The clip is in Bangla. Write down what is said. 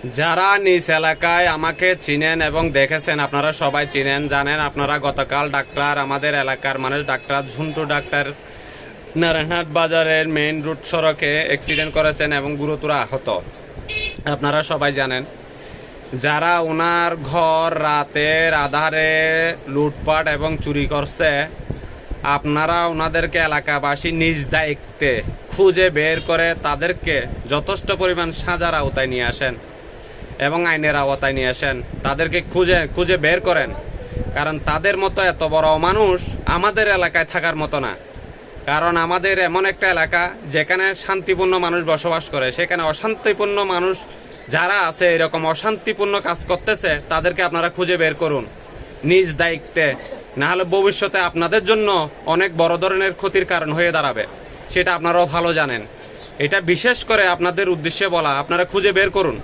যারা নিজ এলাকায় আমাকে চিনেন এবং দেখেছেন, আপনারা সবাই চিনেন, জানেন। আপনারা গতকাল ডাক্তার, আমাদের এলাকার মানুষ ডাক্তার ঝুন্টু ডাক্তার নারায়ণহাট বাজারের মেইন রুট সড়কে অ্যাক্সিডেন্ট করেছেন এবং গুরুতর আহত। আপনারা সবাই জানেন। যারা ওনার ঘর রাতের আধারে লুটপাট এবং চুরি করছে, আপনারা ওনাদেরকে এলাকাবাসী নিজ দায়িত্বে খুঁজে বের করে তাদেরকে যথেষ্ট পরিমাণ সাজার আওতায় নিয়ে আসেন এবং আইনের আওতায় নিয়ে আসেন। তাদেরকে খুঁজে বের করেন, কারণ তাদের মতো এত বড় মানুষ আমাদের এলাকায় থাকার মতো না। কারণ আমাদের এমন একটা এলাকা যেখানে শান্তিপূর্ণ মানুষ বসবাস করে, সেখানে অশান্তিপূর্ণ মানুষ যারা আছে, এরকম অশান্তিপূর্ণ কাজ করতেছে, তাদেরকে আপনারা খুঁজে বের করুন নিজ দায়িত্বে। না হলে ভবিষ্যতে আপনাদের জন্য অনেক বড় ধরনের ক্ষতির কারণ হয়ে দাঁড়াবে, সেটা আপনারাও ভালো জানেন। এটা বিশেষ করে আপনাদের উদ্দেশ্যে বলা, আপনারা খুঁজে বের করুন।